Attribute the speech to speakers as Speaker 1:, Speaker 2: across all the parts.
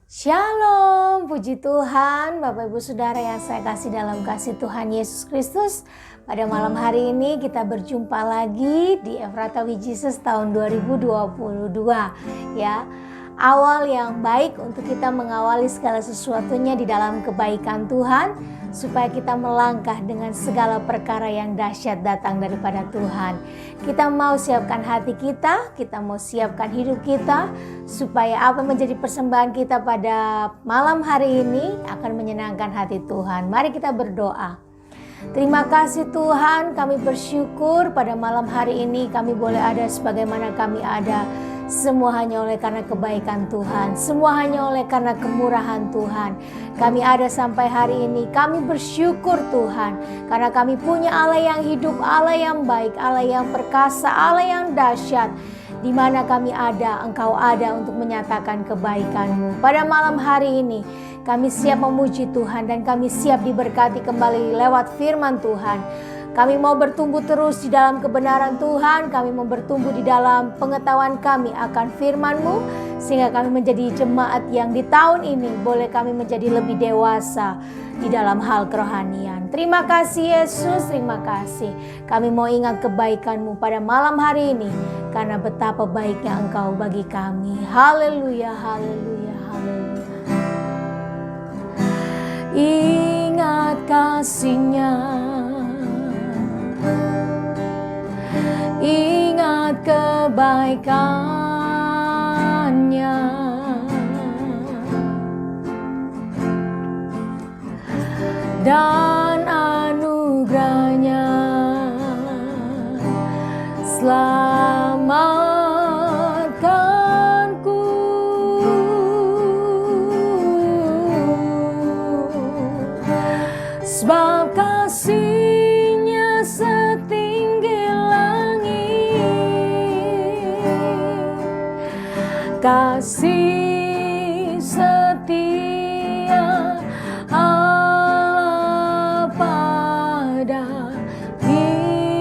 Speaker 1: Shalom, puji Tuhan, Bapak Ibu Saudara yang saya kasih dalam kasih Tuhan Yesus Kristus. Pada malam hari ini kita berjumpa lagi di Efrata with Jesus tahun 2022 ya. Awal yang baik untuk kita mengawali segala sesuatunya di dalam kebaikan Tuhan, supaya kita melangkah dengan segala perkara yang dahsyat datang daripada Tuhan. Kita mau siapkan hati kita mau siapkan hidup kita, supaya apa yang menjadi persembahan kita pada malam hari ini akan menyenangkan hati Tuhan. Mari kita berdoa. Terima kasih Tuhan, kami bersyukur pada malam hari ini kami boleh ada sebagaimana kami ada. Semua hanya oleh karena kebaikan Tuhan, semua hanya oleh karena kemurahan Tuhan. Kami ada sampai hari ini, kami bersyukur Tuhan, karena kami punya Allah yang hidup, Allah yang baik, Allah yang perkasa, Allah yang dahsyat. Di mana kami ada, Engkau ada untuk menyatakan kebaikan-Mu. Pada malam hari ini, kami siap memuji Tuhan dan kami siap diberkati kembali lewat firman Tuhan. Kami mau bertumbuh terus di dalam kebenaran Tuhan. Kami mau bertumbuh di dalam pengetahuan kami akan firman-Mu. Sehingga kami menjadi jemaat yang di tahun ini boleh kami menjadi lebih dewasa di dalam hal kerohanian. Terima kasih Yesus, terima kasih. Kami mau ingat kebaikan-Mu pada malam hari ini. Karena betapa baiknya Engkau bagi kami. Haleluya, haleluya, haleluya. Ingat kasih-Nya, ingat kebaikan-Nya, dan anugerah-Nya selamatkanku. Sebab kasih-Nya setinggi kasih setia Allah pada kita.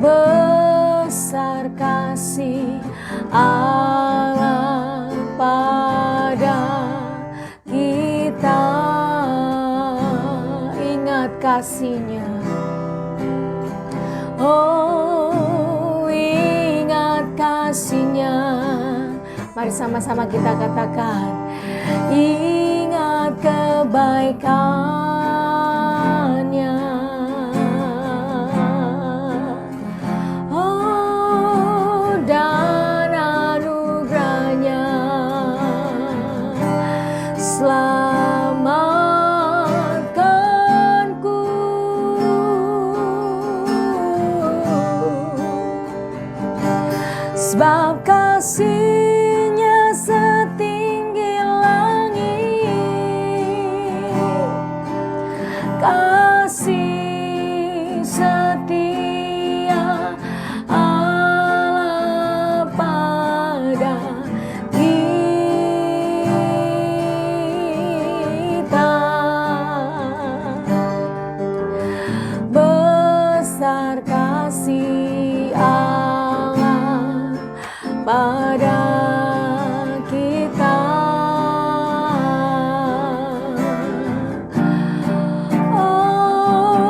Speaker 1: Besar kasih Allah pada kita. Ingat kasih-Nya. Oh, ingat kasih-Nya. Mari sama-sama kita katakan, ingat kebaikan-Nya. Oh, dan anugerah-Nya sebab kasih-Nya setinggi langit, kasih setia Allah pada kita. Besar kasih Allah pada kita. Oh,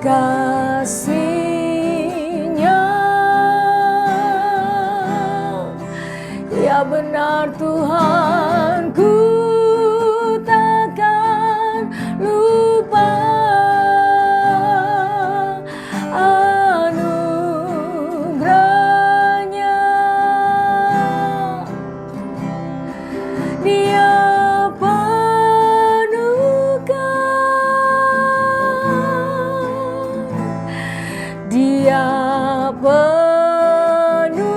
Speaker 1: kasih-Nya. Ya benar Tuhan, ku takkan lupa anugerah-Nya. Dia penuhkan, Dia penuhkan,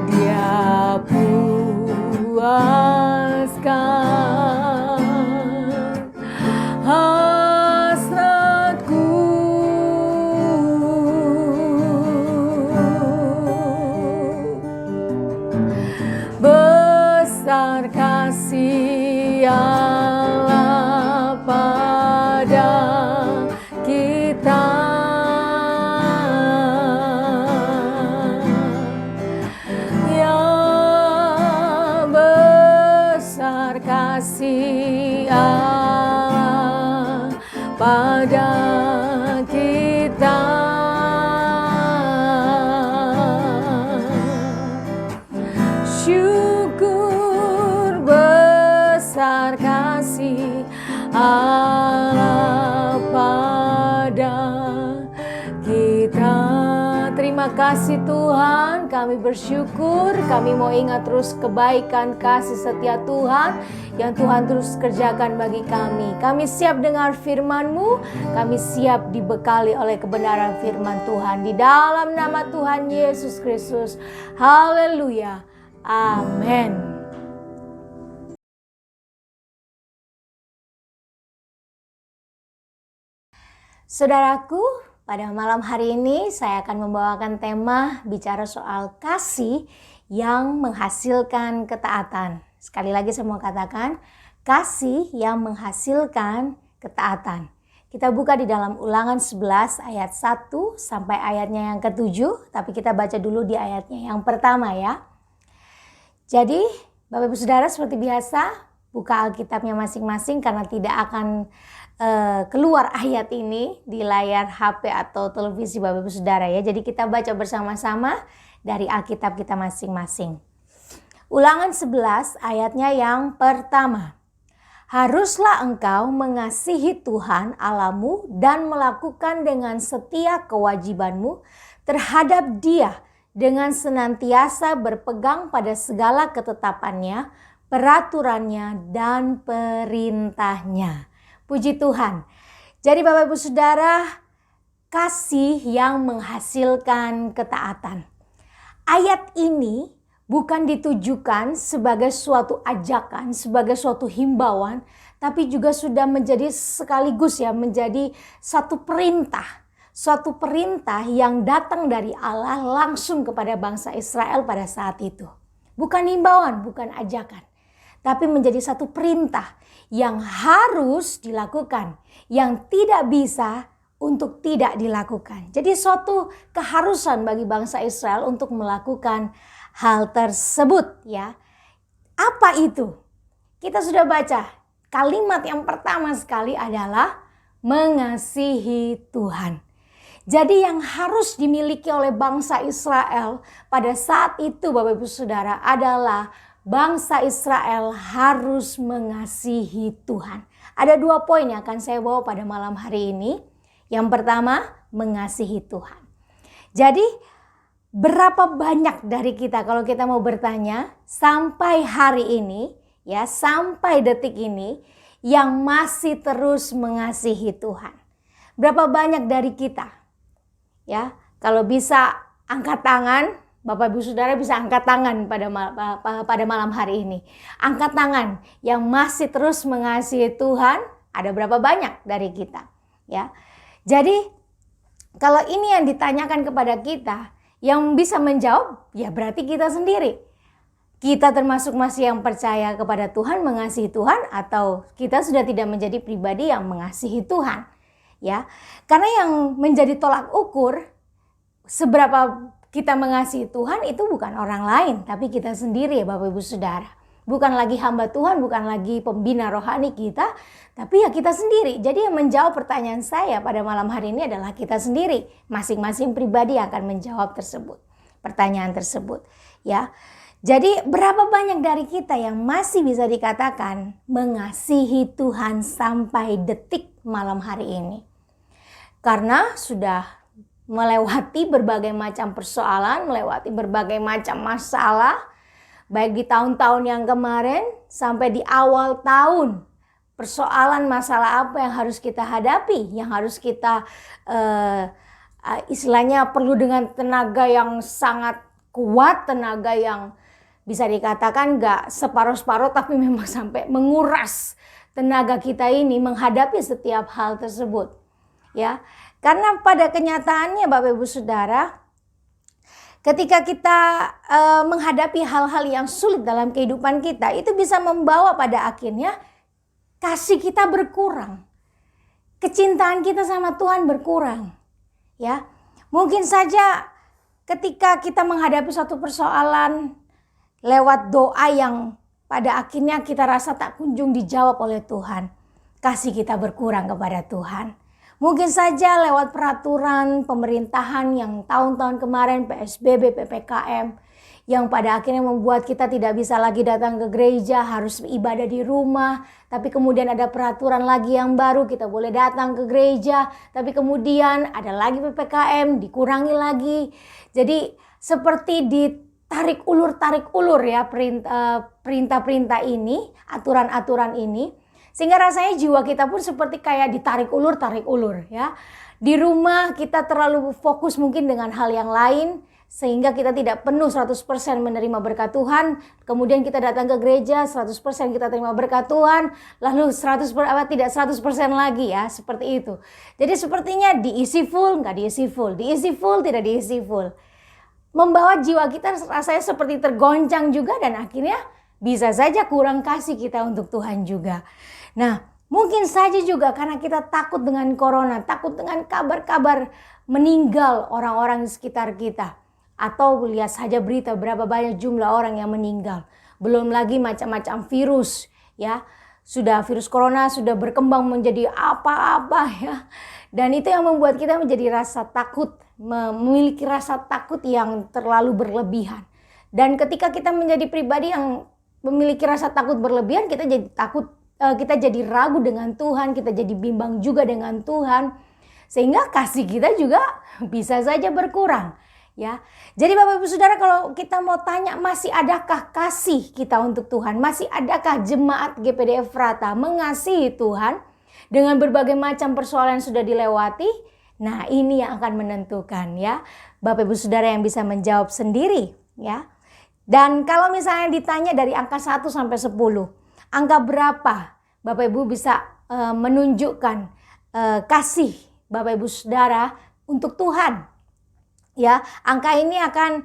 Speaker 1: Dia puaskan hasratku. Besar kasih Allah pada kita, ya besar kasih Allah pada kita. Syukur besar kasih Allah pada kita. Terima kasih Tuhan, kami bersyukur, kami mau ingat terus kebaikan kasih setia Tuhan yang Tuhan terus kerjakan bagi kami. Kami siap dengar firman-Mu, kami siap dibekali oleh kebenaran firman Tuhan. Di dalam nama Tuhan Yesus Kristus, haleluya, amin. Saudaraku, pada malam hari ini saya akan membawakan tema bicara soal kasih yang menghasilkan ketaatan. Sekali lagi saya mau katakan, kasih yang menghasilkan ketaatan. Kita buka di dalam Ulangan 11 ayat 1 sampai ayatnya yang ke-7, tapi kita baca dulu di ayatnya yang pertama ya. Jadi, Bapak Ibu Saudara seperti biasa, buka Alkitabnya masing-masing karena tidak akan keluar ayat ini di layar HP atau televisi Bapak Ibu Saudara ya. Jadi kita baca bersama-sama dari Alkitab kita masing-masing. Ulangan 11 ayatnya yang pertama. Haruslah engkau mengasihi Tuhan Allahmu dan melakukan dengan setia kewajibanmu terhadap Dia dengan senantiasa berpegang pada segala ketetapannya, peraturannya, dan perintahnya. Puji Tuhan. Jadi Bapak Ibu Saudara, kasih yang menghasilkan ketaatan. Ayat ini bukan ditujukan sebagai suatu ajakan, sebagai suatu himbauan, tapi juga sudah menjadi sekaligus ya, menjadi satu perintah. Suatu perintah yang datang dari Allah langsung kepada bangsa Israel pada saat itu. Bukan himbauan, bukan ajakan, tapi menjadi satu perintah yang harus dilakukan, yang tidak bisa untuk tidak dilakukan. Jadi suatu keharusan bagi bangsa Israel untuk melakukan hal tersebut ya. Apa itu? Kita sudah baca kalimat yang pertama sekali adalah mengasihi Tuhan. Jadi yang harus dimiliki oleh bangsa Israel pada saat itu Bapak Ibu Saudara adalah bangsa Israel harus mengasihi Tuhan. Ada 2 poin yang akan saya bawa pada malam hari ini. Yang pertama, mengasihi Tuhan. Jadi, berapa banyak dari kita kalau kita mau bertanya sampai hari ini, ya sampai detik ini, yang masih terus mengasihi Tuhan? Berapa banyak dari kita? Ya, kalau bisa angkat tangan. Bapak Ibu Saudara bisa angkat tangan pada malam hari ini. Angkat tangan yang masih terus mengasihi Tuhan. Ada berapa banyak dari kita? Ya. Jadi kalau ini yang ditanyakan kepada kita, yang bisa menjawab ya berarti kita sendiri. Kita termasuk masih yang percaya kepada Tuhan, mengasihi Tuhan, atau kita sudah tidak menjadi pribadi yang mengasihi Tuhan. Ya. Karena yang menjadi tolak ukur seberapa kita mengasihi Tuhan itu bukan orang lain, tapi kita sendiri ya Bapak Ibu Saudara. bukan lagi hamba Tuhan, bukan lagi pembina rohani kita, tapi ya kita sendiri. Jadi yang menjawab pertanyaan saya pada malam hari ini adalah kita sendiri. Masing-masing pribadi yang akan menjawab pertanyaan tersebut. Ya, jadi berapa banyak dari kita yang masih bisa dikatakan mengasihi Tuhan sampai detik malam hari ini? Karena sudah melewati berbagai macam persoalan, melewati berbagai macam masalah, baik di tahun-tahun yang kemarin sampai di awal tahun. Persoalan masalah apa yang harus kita hadapi, yang harus kita istilahnya perlu dengan tenaga yang sangat kuat, tenaga yang bisa dikatakan gak separuh-separuh tapi memang sampai menguras tenaga kita ini menghadapi setiap hal tersebut. Ya, karena pada kenyataannya Bapak Ibu Saudara, ketika kita menghadapi hal-hal yang sulit dalam kehidupan kita, itu bisa membawa pada akhirnya kasih kita berkurang. Kecintaan kita sama Tuhan berkurang. Ya, mungkin saja ketika kita menghadapi suatu persoalan lewat doa yang pada akhirnya kita rasa tak kunjung dijawab oleh Tuhan, kasih kita berkurang kepada Tuhan. Mungkin saja lewat peraturan pemerintahan yang tahun-tahun kemarin PSBB, PPKM, yang pada akhirnya membuat kita tidak bisa lagi datang ke gereja, harus ibadah di rumah. Tapi kemudian ada peraturan lagi yang baru, kita boleh datang ke gereja. Tapi kemudian ada lagi PPKM, dikurangi lagi. Jadi seperti ditarik ulur ya perintah-perintah ini, aturan-aturan ini. Sehingga rasanya jiwa kita pun seperti kayak ditarik ulur ya. Di rumah kita terlalu fokus mungkin dengan hal yang lain, sehingga kita tidak penuh 100% menerima berkat Tuhan. Kemudian kita datang ke gereja 100% kita terima berkat Tuhan, lalu tidak 100% lagi ya, seperti itu. Jadi sepertinya diisi full, nggak diisi full, diisi full, tidak diisi full. Membawa jiwa kita rasanya seperti tergoncang juga, dan akhirnya bisa saja kurang kasih kita untuk Tuhan juga. Nah, mungkin saja juga karena kita takut dengan corona, takut dengan kabar-kabar meninggal orang-orang di sekitar kita. Atau lihat saja berita berapa banyak jumlah orang yang meninggal. Belum lagi macam-macam virus ya. Virus corona sudah berkembang menjadi apa-apa ya. Dan itu yang membuat kita menjadi rasa takut, memiliki rasa takut yang terlalu berlebihan. Dan ketika kita menjadi pribadi yang memiliki rasa takut berlebihan, kita jadi takut, kita jadi ragu dengan Tuhan, kita jadi bimbang juga dengan Tuhan, sehingga kasih kita juga bisa saja berkurang ya. Jadi Bapak Ibu Saudara, kalau kita mau tanya masih adakah kasih kita untuk Tuhan, masih adakah jemaat GPD Efrata mengasihi Tuhan dengan berbagai macam persoalan yang sudah dilewati? Nah, ini yang akan menentukan ya. Bapak Ibu Saudara yang bisa menjawab sendiri ya. Dan kalau misalnya ditanya dari angka 1 sampai 10, angka berapa Bapak Ibu bisa menunjukkan kasih Bapak Ibu Saudara untuk Tuhan? Ya, angka ini akan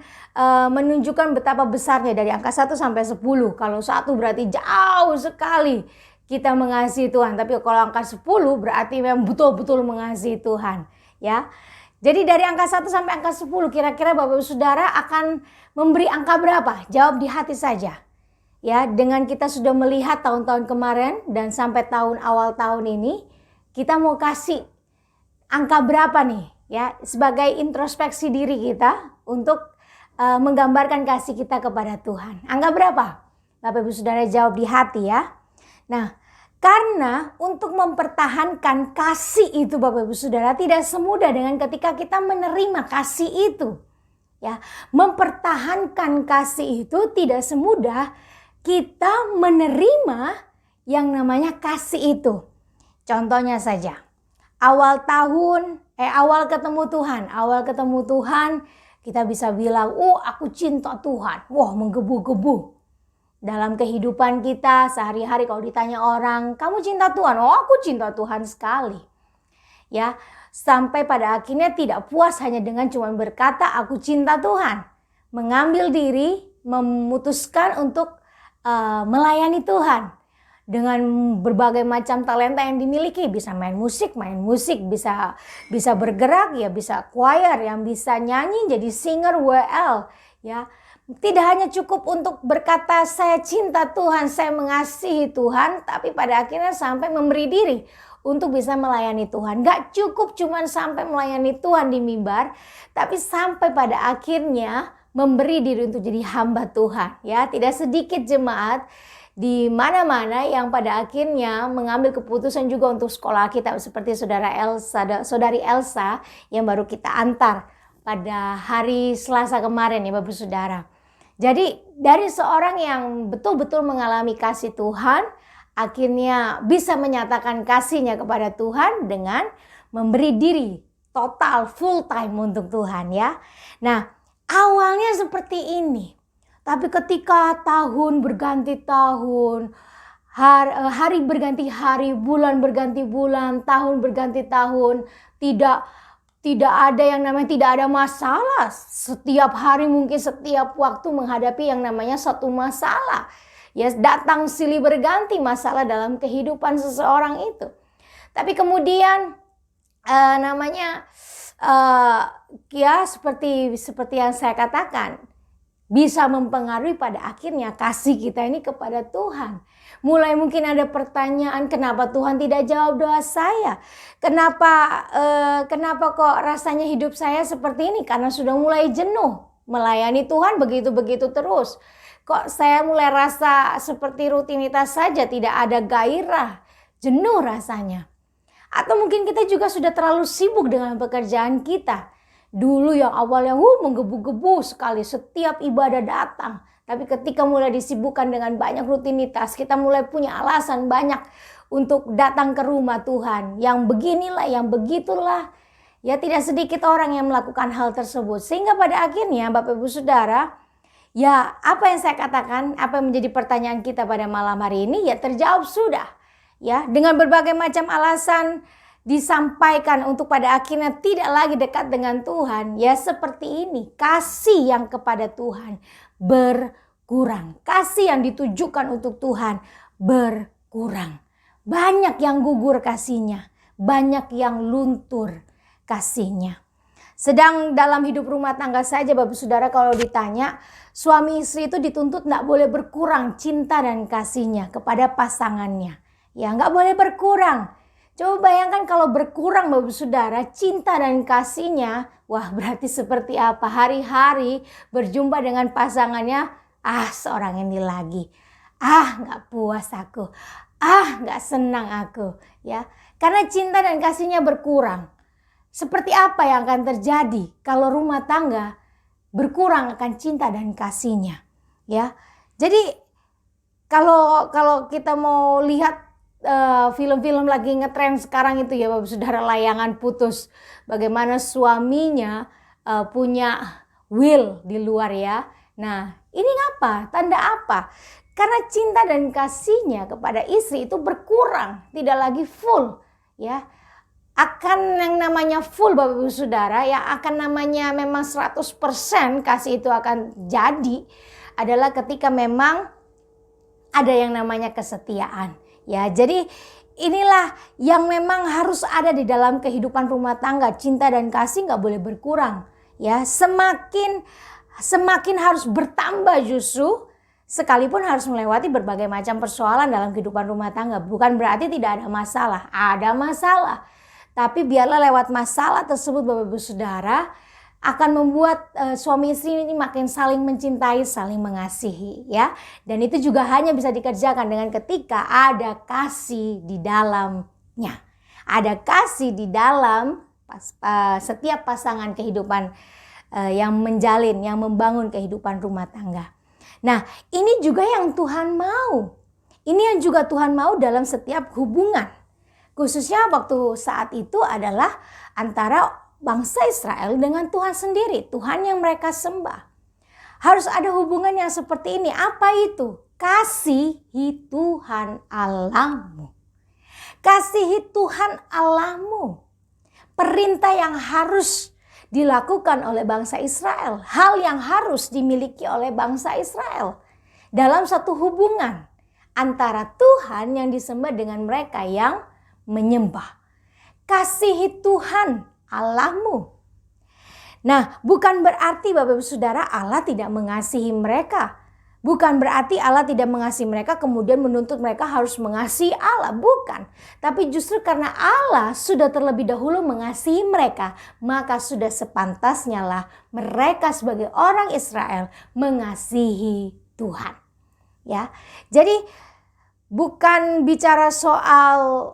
Speaker 1: menunjukkan betapa besarnya dari angka 1 sampai 10. Kalau 1 berarti jauh sekali kita mengasihi Tuhan. Tapi kalau angka 10 berarti memang betul-betul mengasihi Tuhan. Ya. Jadi dari angka 1 sampai angka 10 kira-kira Bapak Ibu Saudara akan memberi angka berapa? Jawab di hati saja. Ya, dengan kita sudah melihat tahun-tahun kemarin dan sampai awal tahun ini, kita mau kasih angka berapa nih? Ya, sebagai introspeksi diri kita untuk menggambarkan kasih kita kepada Tuhan. Angka berapa? Bapak Ibu Saudara jawab di hati ya. Nah, karena untuk mempertahankan kasih itu Bapak Ibu Saudara tidak semudah dengan ketika kita menerima kasih itu. Ya, mempertahankan kasih itu tidak semudah kita menerima yang namanya kasih itu. Contohnya saja, awal ketemu Tuhan, kita bisa bilang, "Oh, aku cinta Tuhan." Wah, menggebu-gebu. Dalam kehidupan kita sehari-hari kalau ditanya orang, "Kamu cinta Tuhan?" "Oh, aku cinta Tuhan sekali." Ya, sampai pada akhirnya tidak puas hanya dengan cuma berkata, "Aku cinta Tuhan." Mengambil diri, memutuskan untuk melayani Tuhan dengan berbagai macam talenta yang dimiliki, bisa main musik, bisa bergerak, ya bisa choir, yang bisa nyanyi jadi singer WL, ya Tidak hanya cukup untuk berkata saya cinta Tuhan, saya mengasihi Tuhan, tapi pada akhirnya sampai memberi diri untuk bisa melayani Tuhan. Gak cukup cuman sampai melayani Tuhan di mimbar, tapi sampai pada akhirnya memberi diri untuk jadi hamba Tuhan. Ya, tidak sedikit jemaat di mana-mana yang pada akhirnya mengambil keputusan juga untuk sekolah kita, seperti saudari Elsa yang baru kita antar pada hari Selasa kemarin ya Bapak Saudara. Jadi dari seorang yang betul-betul mengalami kasih Tuhan, akhirnya bisa menyatakan kasihnya kepada Tuhan dengan memberi diri total full time untuk Tuhan ya. Nah, awalnya seperti ini. Tapi ketika tahun berganti tahun, hari berganti hari, bulan berganti bulan, tahun berganti tahun, tidak ada yang namanya tidak ada masalah. Setiap hari mungkin setiap waktu menghadapi yang namanya satu masalah. Ya, datang silih berganti masalah dalam kehidupan seseorang itu. Tapi kemudian ya seperti yang saya katakan, bisa mempengaruhi pada akhirnya kasih kita ini kepada Tuhan. Mulai mungkin ada pertanyaan, kenapa Tuhan tidak jawab doa saya? Kenapa kok rasanya hidup saya seperti ini? Karena sudah mulai jenuh melayani Tuhan begitu-begitu terus. Kok saya mulai rasa seperti rutinitas saja, tidak ada gairah, jenuh rasanya. Atau mungkin kita juga sudah terlalu sibuk dengan pekerjaan kita. Dulu yang awalnya menggebu-gebu sekali setiap ibadah datang. Tapi ketika mulai disibukkan dengan banyak rutinitas, kita mulai punya alasan banyak untuk datang ke rumah Tuhan. Yang beginilah, yang begitulah. Ya, tidak sedikit orang yang melakukan hal tersebut. Sehingga pada akhirnya Bapak Ibu Saudara, ya apa yang saya katakan, apa yang menjadi pertanyaan kita pada malam hari ini, ya terjawab sudah. Ya, dengan berbagai macam alasan disampaikan untuk pada akhirnya tidak lagi dekat dengan Tuhan. Ya seperti ini, kasih yang kepada Tuhan berkurang. Kasih yang ditujukan untuk Tuhan berkurang. Banyak yang gugur kasihnya, banyak yang luntur kasihnya. Sedang dalam hidup rumah tangga saja Bapak Saudara, kalau ditanya, suami istri itu dituntut tidak boleh berkurang cinta dan kasihnya kepada pasangannya. Ya nggak boleh berkurang. Coba bayangkan kalau berkurang Bapak Saudara, cinta dan kasihnya, wah berarti seperti apa? Hari-hari berjumpa dengan pasangannya, seorang ini lagi. Nggak puas aku. Nggak senang aku. Ya, karena cinta dan kasihnya berkurang. Seperti apa yang akan terjadi kalau rumah tangga berkurang akan cinta dan kasihnya? Ya, jadi kalau kita mau lihat film-film lagi ngetren sekarang itu ya Bapak Saudara, layangan putus. Bagaimana suaminya punya will di luar ya. Nah ini apa? Tanda apa? Karena cinta dan kasihnya kepada istri itu berkurang. Tidak lagi full ya. Akan yang namanya full Bapak Ibu Saudara, yang akan namanya memang 100% kasih itu akan jadi adalah ketika memang ada yang namanya kesetiaan. Ya, jadi inilah yang memang harus ada di dalam kehidupan rumah tangga. Cinta dan kasih nggak boleh berkurang. Ya, semakin harus bertambah justru, sekalipun harus melewati berbagai macam persoalan dalam kehidupan rumah tangga. Bukan berarti tidak ada masalah. Ada masalah. Tapi biarlah lewat masalah tersebut Bapak Ibu Saudara akan membuat suami istri ini makin saling mencintai, saling mengasihi ya. Dan itu juga hanya bisa dikerjakan dengan ketika ada kasih di dalamnya. Ada kasih di dalam setiap pasangan kehidupan yang menjalin, yang membangun kehidupan rumah tangga. Nah, ini juga yang Tuhan mau. Ini yang juga Tuhan mau dalam setiap hubungan. Khususnya waktu saat itu adalah antara bangsa Israel dengan Tuhan sendiri, Tuhan yang mereka sembah. Harus ada hubungan yang seperti ini. Apa itu? Kasihi Tuhan Allahmu. Kasihi Tuhan Allahmu. Perintah yang harus dilakukan oleh bangsa Israel. Hal yang harus dimiliki oleh bangsa Israel. Dalam satu hubungan antara Tuhan yang disembah dengan mereka yang menyembah. Kasihi Tuhan Allahmu. Nah, bukan berarti Bapak Ibu Saudara Allah tidak mengasihi mereka. Bukan berarti Allah tidak mengasihi mereka kemudian menuntut mereka harus mengasihi Allah. Bukan. Tapi justru karena Allah sudah terlebih dahulu mengasihi mereka, maka sudah sepantasnya lah mereka sebagai orang Israel mengasihi Tuhan. Ya, jadi bukan bicara soal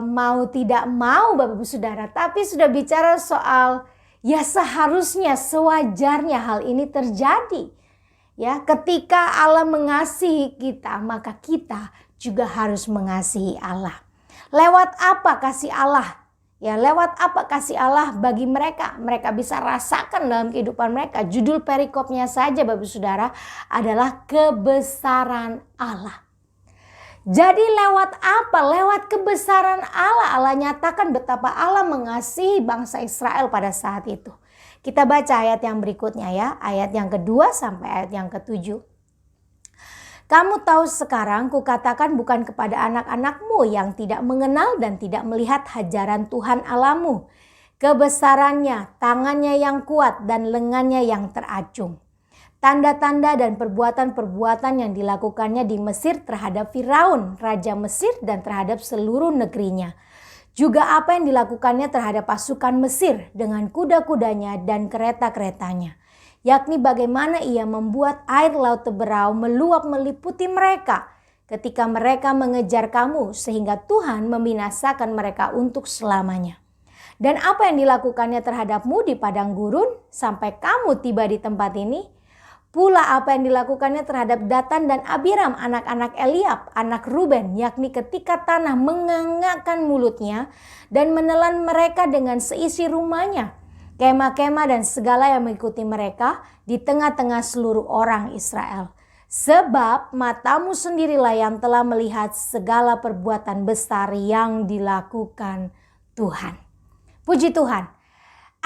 Speaker 1: mau tidak mau Bapak Ibu Saudara, tapi sudah bicara soal ya seharusnya sewajarnya hal ini terjadi. Ya, ketika Allah mengasihi kita, maka kita juga harus mengasihi Allah. Lewat apa kasih Allah? Ya, lewat apa kasih Allah bagi mereka? Mereka bisa rasakan dalam kehidupan mereka. Judul perikopnya saja Bapak Saudara adalah kebesaran Allah. Jadi lewat apa? Lewat kebesaran Allah. Allah nyatakan betapa Allah mengasihi bangsa Israel pada saat itu. Kita baca ayat yang berikutnya ya. Ayat yang kedua sampai ayat yang ketujuh. Kamu tahu sekarang kukatakan bukan kepada anak-anakmu yang tidak mengenal dan tidak melihat hajaran Tuhan Allahmu. Kebesarannya, tangannya yang kuat dan lengannya yang teracung. Tanda-tanda dan perbuatan-perbuatan yang dilakukannya di Mesir terhadap Firaun, Raja Mesir dan terhadap seluruh negerinya. Juga apa yang dilakukannya terhadap pasukan Mesir dengan kuda-kudanya dan kereta-keretanya. Yakni bagaimana ia membuat air laut Teberau meluap meliputi mereka ketika mereka mengejar kamu sehingga Tuhan membinasakan mereka untuk selamanya. Dan apa yang dilakukannya terhadapmu di padang gurun sampai kamu tiba di tempat ini. Pula apa yang dilakukannya terhadap Datan dan Abiram anak-anak Eliab, anak Ruben, yakni ketika tanah mengangakkan mulutnya dan menelan mereka dengan seisi rumahnya, kemah-kemah dan segala yang mengikuti mereka di tengah-tengah seluruh orang Israel. Sebab matamu sendirilah yang telah melihat segala perbuatan besar yang dilakukan Tuhan. Puji Tuhan.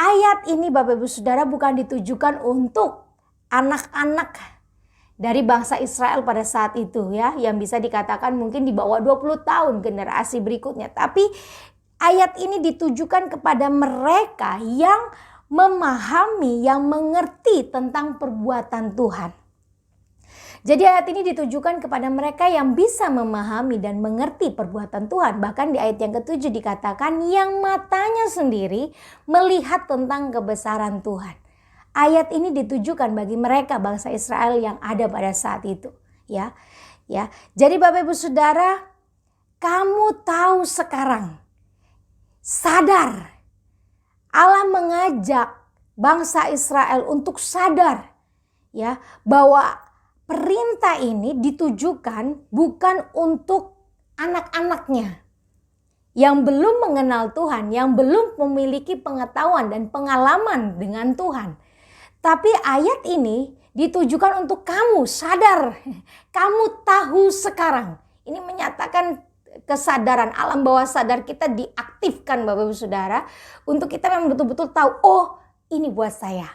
Speaker 1: Ayat ini Bapak Ibu Saudara bukan ditujukan untuk anak-anak dari bangsa Israel pada saat itu ya, yang bisa dikatakan mungkin di bawah 20 tahun generasi berikutnya. Tapi ayat ini ditujukan kepada mereka yang memahami, yang mengerti tentang perbuatan Tuhan. Jadi ayat ini ditujukan kepada mereka yang bisa memahami dan mengerti perbuatan Tuhan. Bahkan di ayat yang ketujuh dikatakan yang matanya sendiri melihat tentang kebesaran Tuhan. Ayat ini ditujukan bagi mereka bangsa Israel yang ada pada saat itu, ya. Jadi Bapak Ibu Saudara, kamu tahu sekarang, sadar. Allah mengajak bangsa Israel untuk sadar, ya, bahwa perintah ini ditujukan bukan untuk anak-anaknya yang belum mengenal Tuhan, yang belum memiliki pengetahuan dan pengalaman dengan Tuhan. Tapi ayat ini ditujukan untuk kamu sadar, kamu tahu sekarang. Ini menyatakan kesadaran alam bawah sadar kita diaktifkan Bapak Ibu Saudara untuk kita memang betul-betul tahu, oh ini buat saya.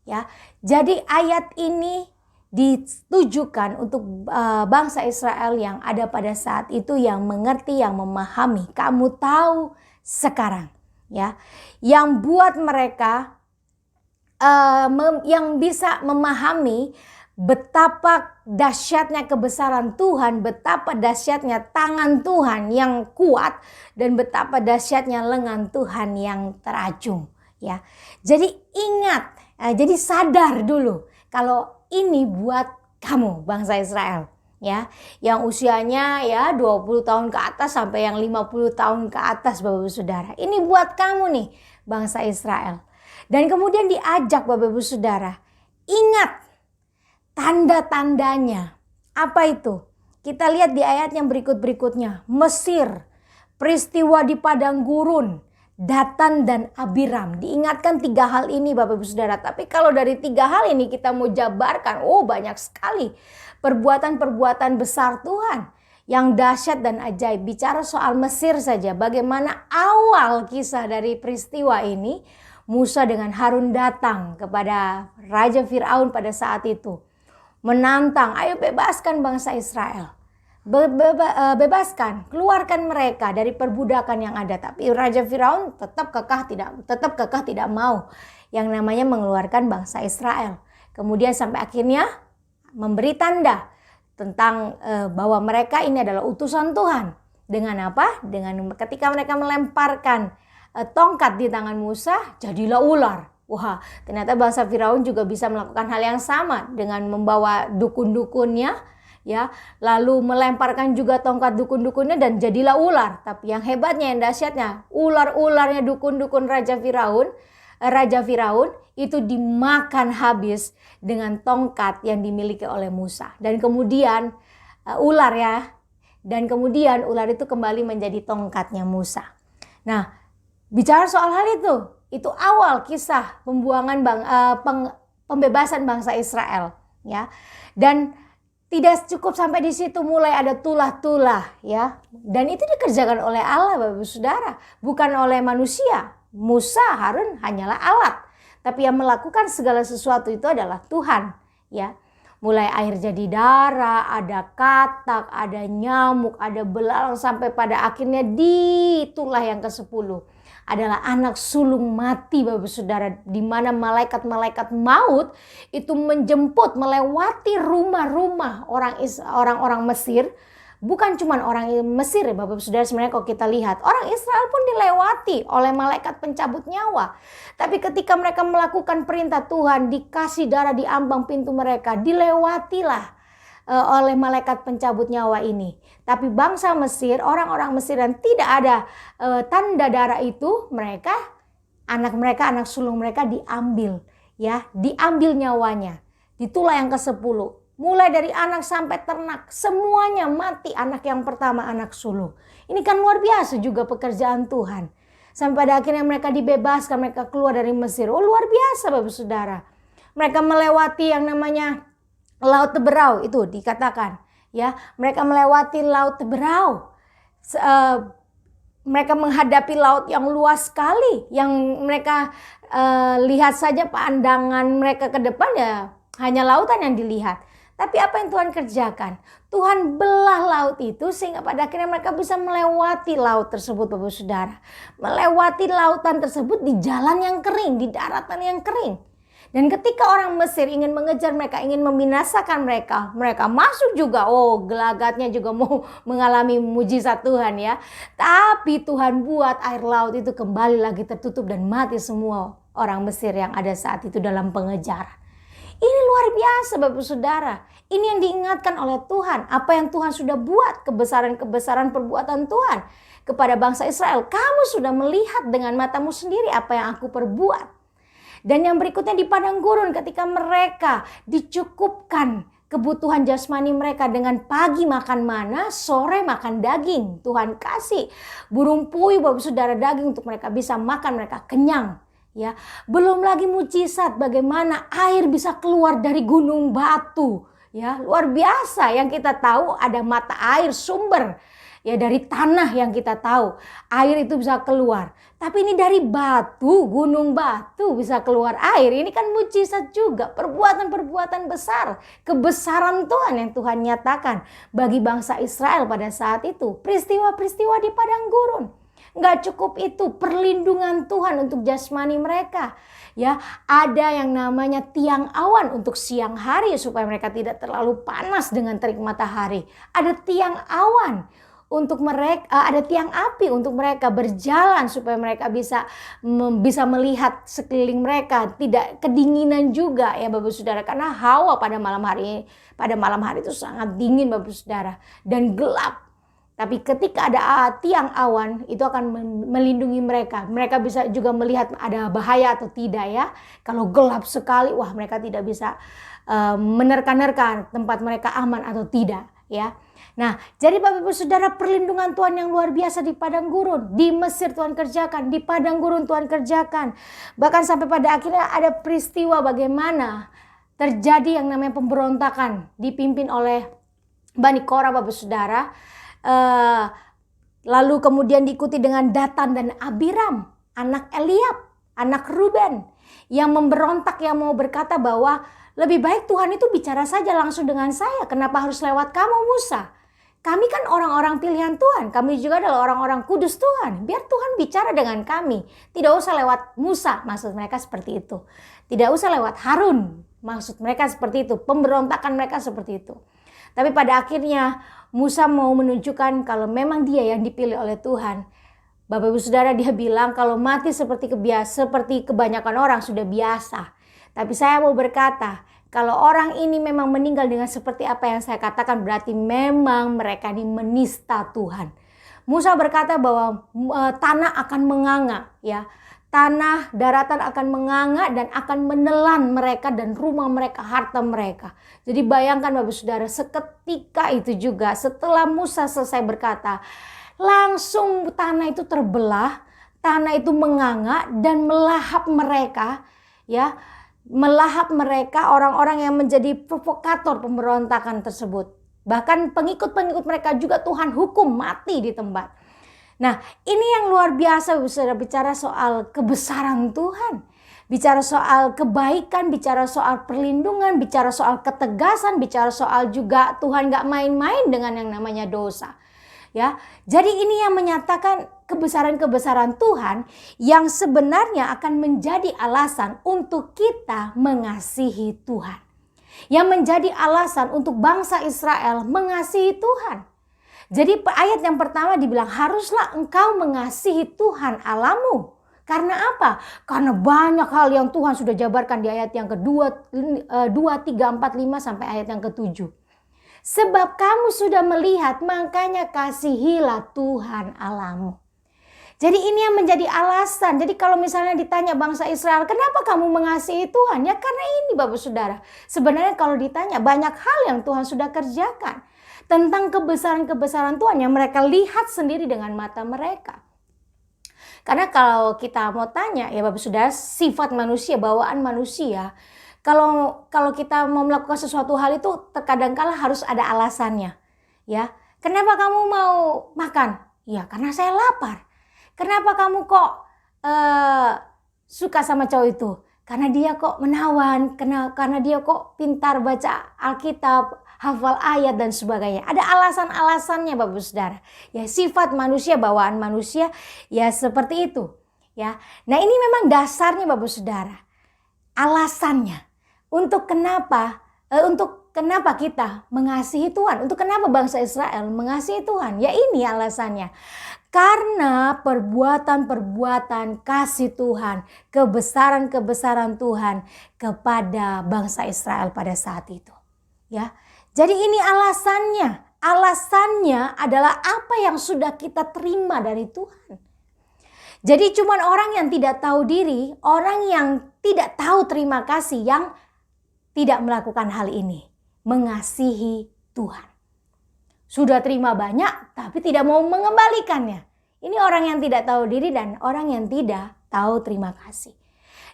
Speaker 1: Ya, jadi ayat ini ditujukan untuk bangsa Israel yang ada pada saat itu, yang mengerti, yang memahami. Kamu tahu sekarang, ya, yang buat mereka yang bisa memahami betapa dahsyatnya kebesaran Tuhan, betapa dahsyatnya tangan Tuhan yang kuat, dan betapa dahsyatnya lengan Tuhan yang teracung. Ya, jadi ingat, jadi sadar dulu kalau ini buat kamu bangsa Israel. Ya, yang usianya ya 20 tahun ke atas sampai yang 50 tahun ke atas Bapak Ibu Saudara. Ini buat kamu nih bangsa Israel. Dan kemudian diajak Bapak Ibu Saudara, ingat tanda-tandanya. Apa itu? Kita lihat di ayat yang berikut-berikutnya. Mesir, peristiwa di padang gurun, Datan dan Abiram. Diingatkan 3 hal ini Bapak Ibu Saudara. Tapi kalau dari 3 hal ini kita mau jabarkan, oh banyak sekali perbuatan-perbuatan besar Tuhan yang dahsyat dan ajaib. Bicara soal Mesir saja, bagaimana awal kisah dari peristiwa ini. Musa dengan Harun datang kepada Raja Firaun pada saat itu. Menantang, ayo bebaskan bangsa Israel. bebaskan, keluarkan mereka dari perbudakan yang ada. Tapi Raja Firaun tetap kekeh tidak mau yang namanya mengeluarkan bangsa Israel. Kemudian sampai akhirnya memberi tanda tentang bahwa mereka ini adalah utusan Tuhan. Dengan apa? Dengan ketika mereka melemparkan tongkat di tangan Musa, jadilah ular. Wah, ternyata bangsa Firaun juga bisa melakukan hal yang sama dengan membawa dukun-dukunnya, ya, lalu melemparkan juga tongkat dukun-dukunnya dan jadilah ular. Tapi yang hebatnya, yang dahsyatnya, ular-ularnya dukun-dukun Raja Firaun itu dimakan habis dengan tongkat yang dimiliki oleh Musa. Dan kemudian ular ular itu kembali menjadi tongkatnya Musa. Nah, bicara soal hal itu awal kisah pembebasan bangsa Israel, ya. Dan tidak cukup sampai di situ, mulai ada tulah-tulah, ya. Dan itu dikerjakan oleh Allah, Bapak Saudara, bukan oleh manusia. Musa, Harun hanyalah alat, tapi yang melakukan segala sesuatu itu adalah Tuhan, ya. Mulai air jadi darah, ada katak, ada nyamuk, ada belalang, sampai pada akhirnya di tulah yang ke-10 adalah anak sulung mati, Bapak Saudara, di mana malaikat-malaikat maut itu menjemput, melewati rumah-rumah orang-orang Mesir. Bukan cuma orang Mesir, ya Bapak Saudara, sebenarnya kalau kita lihat orang Israel pun dilewati oleh malaikat pencabut nyawa. Tapi ketika mereka melakukan perintah Tuhan, dikasih darah di ambang pintu mereka, dilewatilah oleh malaikat pencabut nyawa ini. Tapi bangsa Mesir, orang-orang Mesir yang tidak ada tanda darah itu, anak sulung mereka diambil, ya, diambil nyawanya. Di tulah yang ke-10. Mulai dari anak sampai ternak, semuanya mati. Anak yang pertama, anak sulung. Ini kan luar biasa juga pekerjaan Tuhan. Sampai pada akhirnya mereka dibebaskan, mereka keluar dari Mesir. Oh, luar biasa Bapak Saudara. Mereka melewati yang namanya Laut Teberau, itu dikatakan, ya. Mereka melewati Laut Teberau. Mereka menghadapi laut yang luas sekali, yang mereka lihat saja pandangan mereka ke depan, ya hanya lautan yang dilihat. Tapi apa yang Tuhan kerjakan? Tuhan belah laut itu sehingga pada akhirnya mereka bisa melewati laut tersebut, Bapak Saudara. Melewati lautan tersebut di jalan yang kering, di daratan yang kering. Dan ketika orang Mesir ingin mengejar mereka, ingin membinasakan mereka, mereka masuk juga. Oh, gelagatnya juga mau mengalami mujizat Tuhan, ya. Tapi Tuhan buat air laut itu kembali lagi tertutup dan mati semua orang Mesir yang ada saat itu dalam pengejaran. Ini luar biasa Bapak Saudara. Ini yang diingatkan oleh Tuhan. Apa yang Tuhan sudah buat, kebesaran-kebesaran perbuatan Tuhan kepada bangsa Israel. Kamu sudah melihat dengan matamu sendiri apa yang aku perbuat. Dan yang berikutnya di padang gurun, ketika mereka dicukupkan kebutuhan jasmani mereka dengan pagi makan mana, sore makan daging. Tuhan kasih burung puyuh Bapak Saudara, daging untuk mereka bisa makan, mereka kenyang. Ya, belum lagi mujizat bagaimana air bisa keluar dari gunung batu, ya, luar biasa. Yang kita tahu ada mata air, sumber, ya, dari tanah yang kita tahu air itu bisa keluar. Tapi ini dari batu, gunung batu bisa keluar air. Ini kan mujizat juga, perbuatan-perbuatan besar, kebesaran Tuhan yang Tuhan nyatakan bagi bangsa Israel pada saat itu. Peristiwa-peristiwa di padang gurun. Nggak cukup itu, perlindungan Tuhan untuk jasmani mereka. Ya, ada yang namanya tiang awan untuk siang hari supaya mereka tidak terlalu panas dengan terik matahari. Ada tiang awan untuk mereka, ada tiang api untuk mereka berjalan supaya mereka bisa melihat sekeliling mereka, tidak kedinginan juga, ya Bapak Saudara, karena hawa pada malam hari itu sangat dingin Bapak Saudara dan gelap. Tapi ketika ada tiang awan itu akan melindungi mereka. Mereka bisa juga melihat ada bahaya atau tidak, ya. Kalau gelap sekali, wah, mereka tidak bisa menerka-nerka tempat mereka aman atau tidak, ya. Nah, jadi Bapak Ibu Saudara, perlindungan Tuhan yang luar biasa di padang gurun. Di Mesir Tuhan kerjakan, di padang gurun Tuhan kerjakan. Bahkan sampai pada akhirnya ada peristiwa bagaimana terjadi yang namanya pemberontakan dipimpin oleh Bani Korah, Bapak Saudara. Lalu kemudian diikuti dengan Datan dan Abiram, anak Eliab, anak Ruben, yang memberontak, yang mau berkata bahwa lebih baik Tuhan itu bicara saja langsung dengan saya. Kenapa harus lewat kamu, Musa? Kami kan orang-orang pilihan Tuhan. Kami juga adalah orang-orang kudus Tuhan. Biar Tuhan bicara dengan kami. Tidak usah lewat Musa, maksud mereka seperti itu. Tidak usah lewat Harun, maksud mereka seperti itu. Pemberontakan mereka seperti itu. Tapi pada akhirnya Musa mau menunjukkan kalau memang dia yang dipilih oleh Tuhan. Bapak Ibu Saudara, dia bilang kalau mati seperti kebanyakan orang sudah biasa. Tapi saya mau berkata, kalau orang ini memang meninggal dengan seperti apa yang saya katakan, berarti memang mereka ini menista Tuhan. Musa berkata bahwa tanah akan menganga, ya. Tanah, daratan akan menganga dan akan menelan mereka dan rumah mereka, harta mereka. Jadi bayangkan Bapak Saudara, seketika itu juga setelah Musa selesai berkata, langsung tanah itu terbelah, tanah itu menganga dan melahap mereka, ya. Melahap mereka, orang-orang yang menjadi provokator pemberontakan tersebut. Bahkan pengikut-pengikut mereka juga Tuhan hukum mati di tempat. Nah, ini yang luar biasa, saudara, bicara soal kebesaran Tuhan. Bicara soal kebaikan, bicara soal perlindungan, bicara soal ketegasan, bicara soal juga Tuhan gak main-main dengan yang namanya dosa. Ya, jadi ini yang menyatakan kebesaran-kebesaran Tuhan yang sebenarnya akan menjadi alasan untuk kita mengasihi Tuhan. Yang menjadi alasan untuk bangsa Israel mengasihi Tuhan. Jadi ayat yang pertama dibilang haruslah engkau mengasihi Tuhan Allahmu. Karena apa? Karena banyak hal yang Tuhan sudah jabarkan di ayat yang kedua, 2, 3, 4, 5 sampai ayat yang ke-7. Sebab kamu sudah melihat, makanya kasihilah Tuhan Allahmu. Jadi ini yang menjadi alasan. Jadi kalau misalnya ditanya bangsa Israel, kenapa kamu mengasihi Tuhan? Ya karena ini Bapak Saudara. Sebenarnya kalau ditanya banyak hal yang Tuhan sudah kerjakan. Tentang kebesaran-kebesaran Tuhan yang mereka lihat sendiri dengan mata mereka. Karena kalau kita mau tanya ya Bapak Saudara, sifat manusia, bawaan manusia. Kalau kita mau melakukan sesuatu hal itu terkadang kala harus ada alasannya. Ya, kenapa kamu mau makan? Ya, karena saya lapar. Kenapa kamu kok suka sama cowok itu? Karena dia kok menawan, karena dia kok pintar baca Alkitab, hafal ayat dan sebagainya. Ada alasan-alasannya Bapak Saudara. Ya, sifat manusia, bawaan manusia ya seperti itu. Ya. Nah, ini memang dasarnya Bapak Saudara. Alasannya. Untuk kenapa kita mengasihi Tuhan? Untuk kenapa bangsa Israel mengasihi Tuhan? Ya ini alasannya. Karena perbuatan-perbuatan kasih Tuhan, kebesaran-kebesaran Tuhan kepada bangsa Israel pada saat itu. Ya. Jadi ini alasannya. Alasannya adalah apa yang sudah kita terima dari Tuhan. Jadi cuma orang yang tidak tahu diri, orang yang tidak tahu terima kasih yang tidak melakukan hal ini. Mengasihi Tuhan. Sudah terima banyak tapi tidak mau mengembalikannya. Ini orang yang tidak tahu diri dan orang yang tidak tahu terima kasih.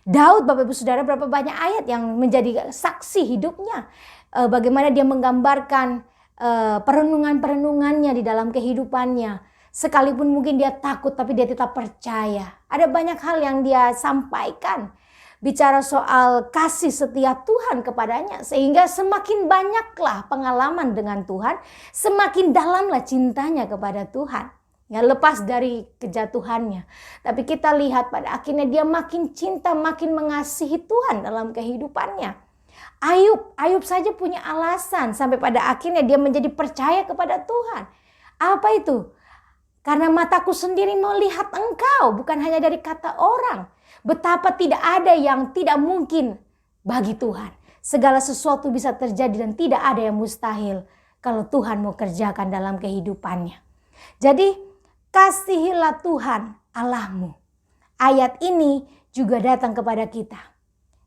Speaker 1: Daud Bapak Ibu Saudara berapa banyak ayat yang menjadi saksi hidupnya. Bagaimana dia menggambarkan perenungan-perenungannya di dalam kehidupannya. Sekalipun mungkin dia takut tapi dia tetap percaya. Ada banyak hal yang dia sampaikan. Bicara soal kasih setia Tuhan kepadanya. Sehingga semakin banyaklah pengalaman dengan Tuhan. Semakin dalamlah cintanya kepada Tuhan. Ya, lepas dari kejatuhannya. Tapi kita lihat pada akhirnya dia makin cinta, makin mengasihi Tuhan dalam kehidupannya. Ayub saja punya alasan. Sampai pada akhirnya dia menjadi percaya kepada Tuhan. Apa itu? Karena mataku sendiri melihat engkau. Bukan hanya dari kata orang. Betapa tidak ada yang tidak mungkin bagi Tuhan. Segala sesuatu bisa terjadi dan tidak ada yang mustahil kalau Tuhan mau kerjakan dalam kehidupannya. Jadi kasihilah Tuhan Allahmu. Ayat ini juga datang kepada kita.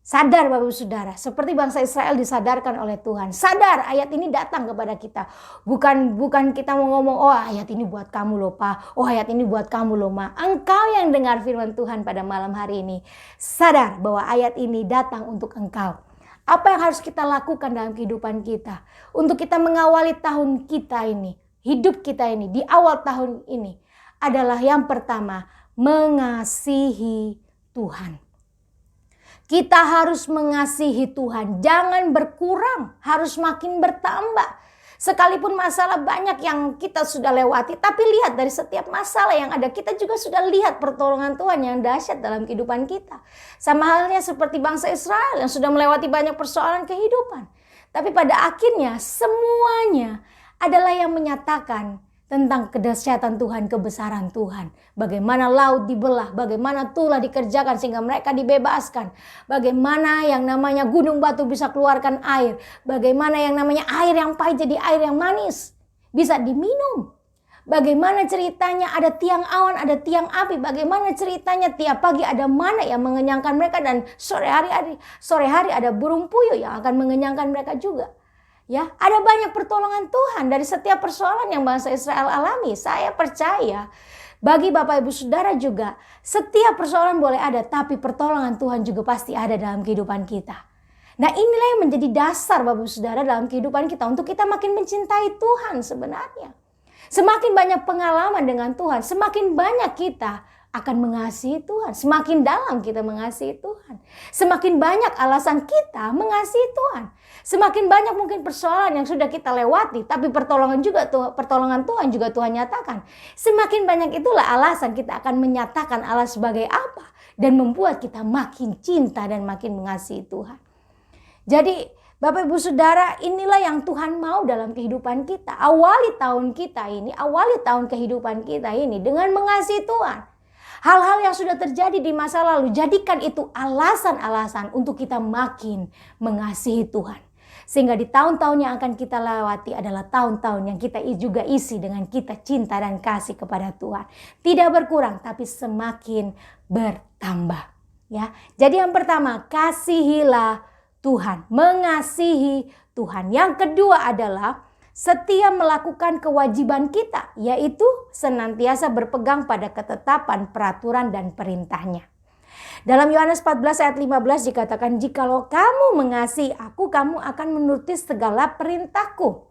Speaker 1: Sadar Bapak Saudara, seperti bangsa Israel disadarkan oleh Tuhan. Sadar ayat ini datang kepada kita. Bukan kita mau ngomong, oh ayat ini buat kamu loh Pak. Oh ayat ini buat kamu loh Ma. Engkau yang dengar firman Tuhan pada malam hari ini. Sadar bahwa ayat ini datang untuk engkau. Apa yang harus kita lakukan dalam kehidupan kita? Untuk kita mengawali tahun kita ini. Hidup kita ini di awal tahun ini. Adalah yang pertama, mengasihi Tuhan. Kita harus mengasihi Tuhan, jangan berkurang, harus makin bertambah. Sekalipun masalah banyak yang kita sudah lewati, tapi lihat dari setiap masalah yang ada, kita juga sudah lihat pertolongan Tuhan yang dahsyat dalam kehidupan kita. Sama halnya seperti bangsa Israel yang sudah melewati banyak persoalan kehidupan. Tapi pada akhirnya semuanya adalah yang menyatakan tentang kedahsyatan Tuhan, kebesaran Tuhan. Bagaimana laut dibelah, bagaimana tulah dikerjakan sehingga mereka dibebaskan. Bagaimana yang namanya gunung batu bisa keluarkan air. Bagaimana yang namanya air yang pahit jadi air yang manis. Bisa diminum. Bagaimana ceritanya ada tiang awan, ada tiang api. Bagaimana ceritanya tiap pagi ada mana yang mengenyangkan mereka. Dan sore hari ada burung puyuh yang akan mengenyangkan mereka juga. Ya, ada banyak pertolongan Tuhan dari setiap persoalan yang bangsa Israel alami. Saya percaya bagi Bapak Ibu Saudara juga setiap persoalan boleh ada, tapi pertolongan Tuhan juga pasti ada dalam kehidupan kita. Nah, inilah yang menjadi dasar Bapak Ibu Saudara dalam kehidupan kita untuk kita makin mencintai Tuhan sebenarnya. Semakin banyak pengalaman dengan Tuhan, semakin banyak kita akan mengasihi Tuhan. Semakin dalam kita mengasihi Tuhan, semakin banyak alasan kita mengasihi Tuhan. Semakin banyak mungkin persoalan yang sudah kita lewati, tapi pertolongan Tuhan juga Tuhan nyatakan. Semakin banyak itulah alasan kita akan menyatakan Allah sebagai apa dan membuat kita makin cinta dan makin mengasihi Tuhan. Jadi Bapak Ibu Saudara, inilah yang Tuhan mau dalam kehidupan kita. Awali tahun kita ini, awali tahun kehidupan kita ini dengan mengasihi Tuhan. Hal-hal yang sudah terjadi di masa lalu, jadikan itu alasan-alasan untuk kita makin mengasihi Tuhan. Sehingga di tahun-tahun yang akan kita lewati adalah tahun-tahun yang kita juga isi dengan kita cinta dan kasih kepada Tuhan. Tidak berkurang tapi semakin bertambah. Ya, jadi yang pertama, kasihilah Tuhan, mengasihi Tuhan. Yang kedua adalah setia melakukan kewajiban kita, yaitu senantiasa berpegang pada ketetapan, peraturan, dan perintahnya. Dalam Yohanes 14 ayat 15 dikatakan, jikalau kamu mengasihi aku, kamu akan menuruti segala perintahku.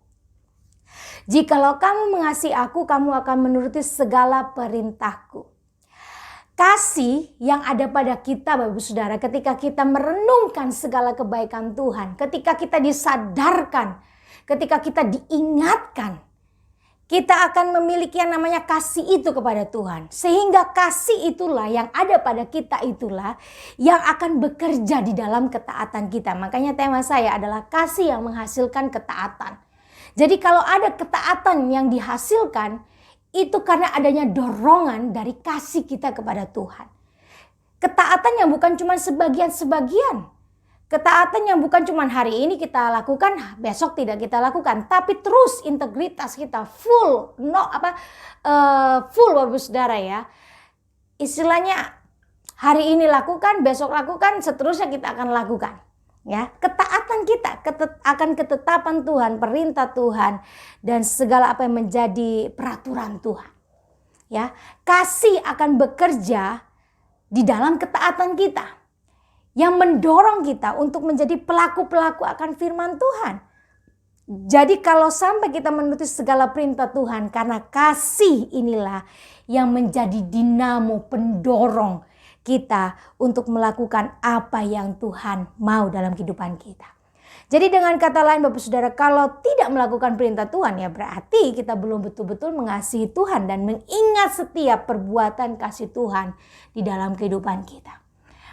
Speaker 1: Jikalau kamu mengasihi aku, kamu akan menuruti segala perintahku. Kasih yang ada pada kita Bapak Saudara, ketika kita merenungkan segala kebaikan Tuhan, ketika kita disadarkan, ketika kita diingatkan, kita akan memiliki yang namanya kasih itu kepada Tuhan. Sehingga kasih itulah yang ada pada kita itulah yang akan bekerja di dalam ketaatan kita. Makanya tema saya adalah kasih yang menghasilkan ketaatan. Jadi kalau ada ketaatan yang dihasilkan, itu karena adanya dorongan dari kasih kita kepada Tuhan. Ketaatan yang bukan cuma sebagian-sebagian. Ketaatan yang bukan cuma hari ini kita lakukan, besok tidak kita lakukan, tapi terus integritas kita full, full Bapak Saudara ya. Istilahnya hari ini lakukan, besok lakukan, seterusnya kita akan lakukan. Ya, ketaatan kita akan ketetapan Tuhan, perintah Tuhan, dan segala apa yang menjadi peraturan Tuhan. Ya, kasih akan bekerja di dalam ketaatan kita, yang mendorong kita untuk menjadi pelaku-pelaku akan firman Tuhan. Jadi kalau sampai kita menuruti segala perintah Tuhan, karena kasih inilah yang menjadi dinamo pendorong kita untuk melakukan apa yang Tuhan mau dalam kehidupan kita. Jadi dengan kata lain Bapak Saudara, kalau tidak melakukan perintah Tuhan, ya berarti kita belum betul-betul mengasihi Tuhan dan mengingat setiap perbuatan kasih Tuhan di dalam kehidupan kita.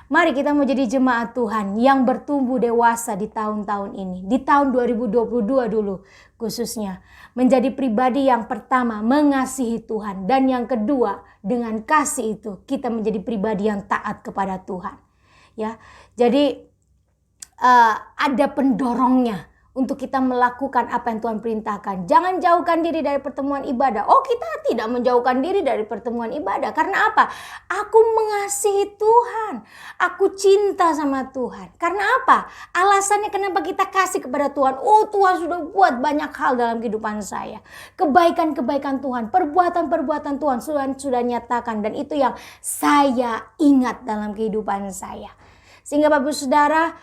Speaker 1: Mari kita mau jadi jemaat Tuhan yang bertumbuh dewasa di tahun-tahun ini. Di tahun 2022 dulu khususnya. Menjadi pribadi yang pertama mengasihi Tuhan. Dan yang kedua dengan kasih itu kita menjadi pribadi yang taat kepada Tuhan. Ya, jadi ada pendorongnya untuk kita melakukan apa yang Tuhan perintahkan. Jangan jauhkan diri dari pertemuan ibadah. Oh, kita tidak menjauhkan diri dari pertemuan ibadah. Karena apa? Aku mengasihi Tuhan. Aku cinta sama Tuhan. Karena apa? Alasannya kenapa kita kasih kepada Tuhan. Oh, Tuhan sudah buat banyak hal dalam kehidupan saya. Kebaikan-kebaikan Tuhan, perbuatan-perbuatan Tuhan sudah nyatakan. Dan itu yang saya ingat dalam kehidupan saya. Sehingga Bapak Saudara,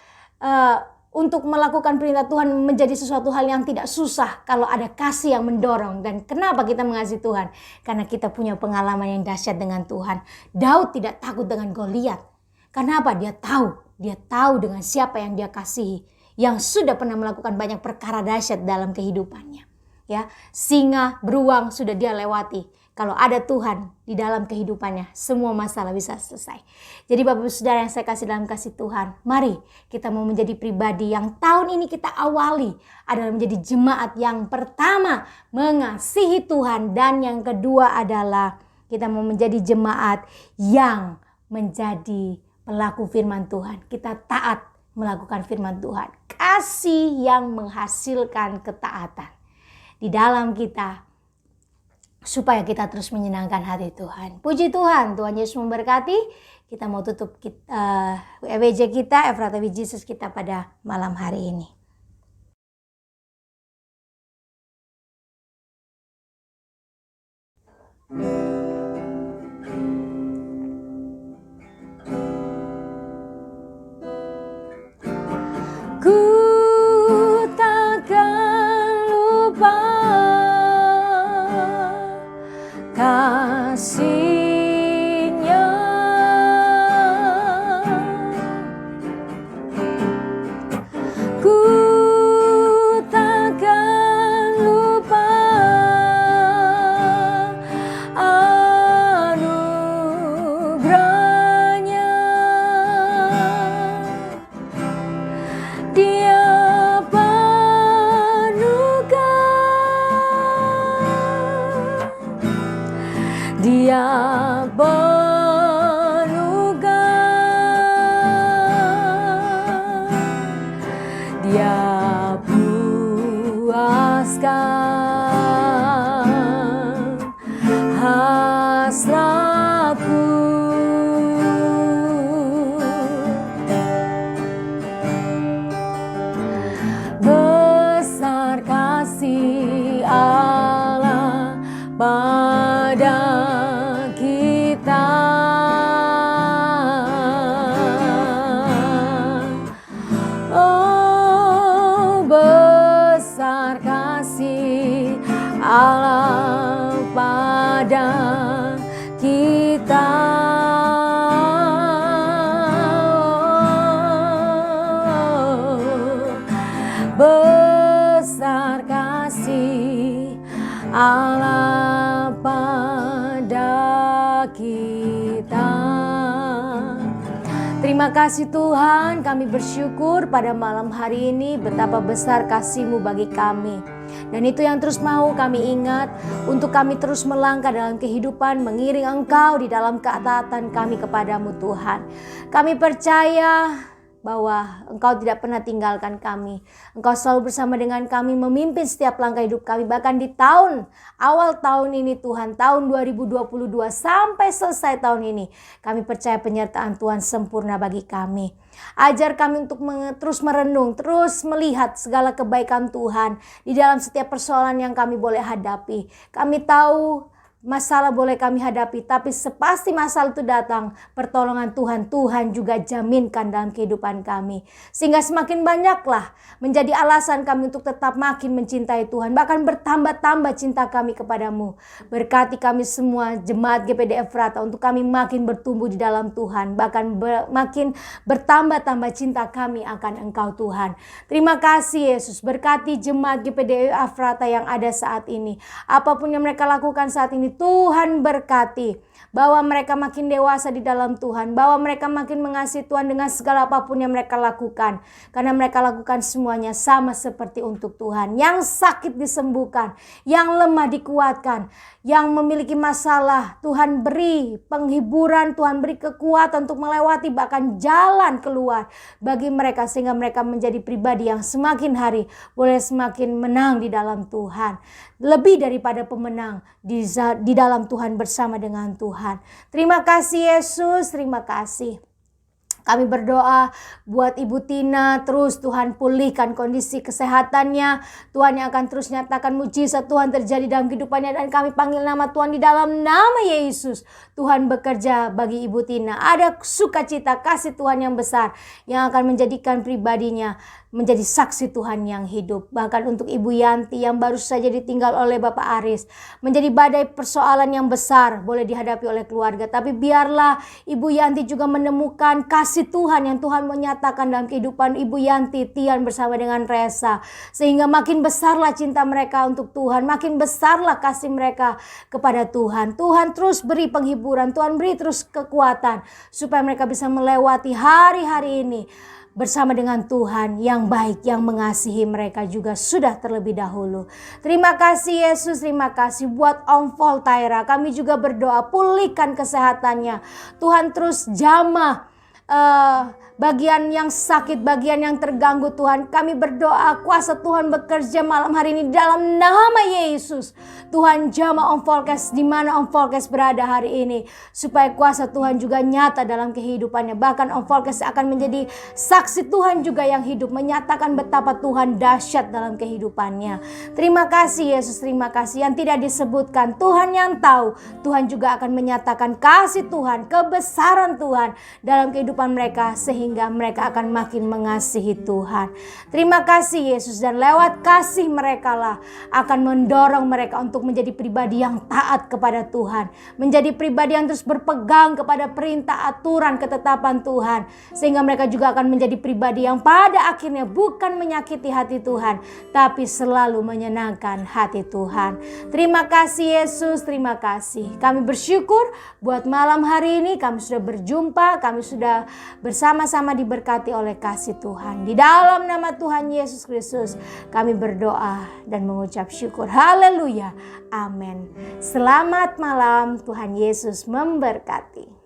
Speaker 1: untuk melakukan perintah Tuhan menjadi sesuatu hal yang tidak susah kalau ada kasih yang mendorong. Dan kenapa kita mengasihi Tuhan? Karena kita punya pengalaman yang dahsyat dengan Tuhan. Daud tidak takut dengan Goliat. Karena apa? Dia tahu dengan siapa yang dia kasihi, yang sudah pernah melakukan banyak perkara dahsyat dalam kehidupannya. ya. Singa, beruang sudah dia lewati. Kalau ada Tuhan di dalam kehidupannya, semua masalah bisa selesai. Jadi Bapak Ibu Saudara yang saya kasih dalam kasih Tuhan, mari kita mau menjadi pribadi yang tahun ini kita awali adalah menjadi jemaat yang pertama mengasihi Tuhan, dan yang kedua adalah kita mau menjadi jemaat yang menjadi pelaku firman Tuhan. Kita taat melakukan firman Tuhan. Kasih yang menghasilkan ketaatan di dalam kita, supaya kita terus menyenangkan hati Tuhan. Puji Tuhan, Tuhan Yesus memberkati. Kita mau tutup EWJ kita, Ephrata with Jesus kita pada malam hari ini. Ku takkan lupa kasih-Nya, ku takkan lupa anugerah-Nya. Dia Dia penuhkan, Dia puaskan hasratku. Besar kasih Allah pada kita. Oh, besar kasih Allah pada kita. Besar kasih Allah pada kita. Terima kasih Tuhan, kami bersyukur pada malam hari ini betapa besar kasih-Mu bagi kami. Dan itu yang terus mau kami ingat untuk kami terus melangkah dalam kehidupan, mengiring Engkau di dalam ketaatan kami kepadamu Tuhan. Kami percaya bahwa Engkau tidak pernah tinggalkan kami. Engkau selalu bersama dengan kami, memimpin setiap langkah hidup kami. Bahkan di awal tahun ini Tuhan, tahun 2022 sampai selesai tahun ini, kami percaya penyertaan Tuhan sempurna bagi kami. Ajar kami untuk terus merenung, terus melihat segala kebaikan Tuhan di dalam setiap persoalan yang kami boleh hadapi. Kami tahu masalah boleh kami hadapi, tapi sepasti masalah itu datang, pertolongan Tuhan juga jaminkan dalam kehidupan kami. Sehingga semakin banyaklah menjadi alasan kami untuk tetap makin mencintai Tuhan, bahkan bertambah-tambah cinta kami kepadamu. Berkati kami semua jemaat GPD Ephrata untuk kami makin bertumbuh di dalam Tuhan, bahkan makin bertambah-tambah cinta kami akan Engkau Tuhan. Terima kasih Yesus, berkati jemaat GPD Ephrata yang ada saat ini. Apapun yang mereka lakukan saat ini, Tuhan berkati, bahwa mereka makin dewasa di dalam Tuhan, bahwa mereka makin mengasihi Tuhan dengan segala apapun yang mereka lakukan, karena mereka lakukan semuanya sama seperti untuk Tuhan. Yang sakit disembuhkan, yang lemah dikuatkan, yang memiliki masalah Tuhan beri penghiburan, Tuhan beri kekuatan untuk melewati bahkan jalan keluar bagi mereka, sehingga mereka menjadi pribadi yang semakin hari boleh semakin menang di dalam Tuhan, lebih daripada pemenang di dalam Tuhan, bersama dengan Tuhan. Terima kasih Yesus, terima kasih. Kami berdoa buat Ibu Tina, terus Tuhan pulihkan kondisi kesehatannya. Tuhan yang akan terus nyatakan mujizat Tuhan terjadi dalam kehidupannya, dan kami panggil nama Tuhan di dalam nama Yesus. Tuhan bekerja bagi Ibu Tina. Ada sukacita kasih Tuhan yang besar yang akan menjadikan pribadinya menjadi saksi Tuhan yang hidup. Bahkan untuk Ibu Yanti yang baru saja ditinggal oleh Bapak Aris, menjadi badai persoalan yang besar boleh dihadapi oleh keluarga. Tapi biarlah Ibu Yanti juga menemukan kasih kasih Tuhan yang Tuhan menyatakan dalam kehidupan Ibu Yanti, Tian bersama dengan Resa. Sehingga makin besarlah cinta mereka untuk Tuhan, makin besarlah kasih mereka kepada Tuhan. Tuhan terus beri penghiburan, Tuhan beri terus kekuatan supaya mereka bisa melewati hari-hari ini bersama dengan Tuhan yang baik, yang mengasihi mereka juga sudah terlebih dahulu. Terima kasih Yesus, terima kasih buat Om Voltaira. Kami juga berdoa pulihkan kesehatannya. Tuhan terus jamah bagian yang sakit, bagian yang terganggu Tuhan. Kami berdoa kuasa Tuhan bekerja malam hari ini dalam nama Yesus. Tuhan jamah Om Volkes di mana Om Volkes berada hari ini. Supaya kuasa Tuhan juga nyata dalam kehidupannya. Bahkan Om Volkes akan menjadi saksi Tuhan juga yang hidup. Menyatakan betapa Tuhan dahsyat dalam kehidupannya. Terima kasih Yesus, terima kasih. Yang tidak disebutkan Tuhan yang tahu. Tuhan juga akan menyatakan kasih Tuhan, kebesaran Tuhan dalam kehidupan mereka. Sehingga mereka akan makin mengasihi Tuhan. Terima kasih Yesus, dan lewat kasih mereka lah akan mendorong mereka untuk menjadi pribadi yang taat kepada Tuhan. Menjadi pribadi yang terus berpegang kepada perintah, aturan, ketetapan Tuhan. Sehingga mereka juga akan menjadi pribadi yang pada akhirnya bukan menyakiti hati Tuhan, tapi selalu menyenangkan hati Tuhan. Terima kasih Yesus, terima kasih. Kami bersyukur buat malam hari ini kami sudah berjumpa, kami sudah bersama-sama diberkati oleh kasih Tuhan. Di dalam nama Tuhan Yesus Kristus kami berdoa dan mengucap syukur. Haleluya. Amin. Selamat malam. Tuhan Yesus memberkati.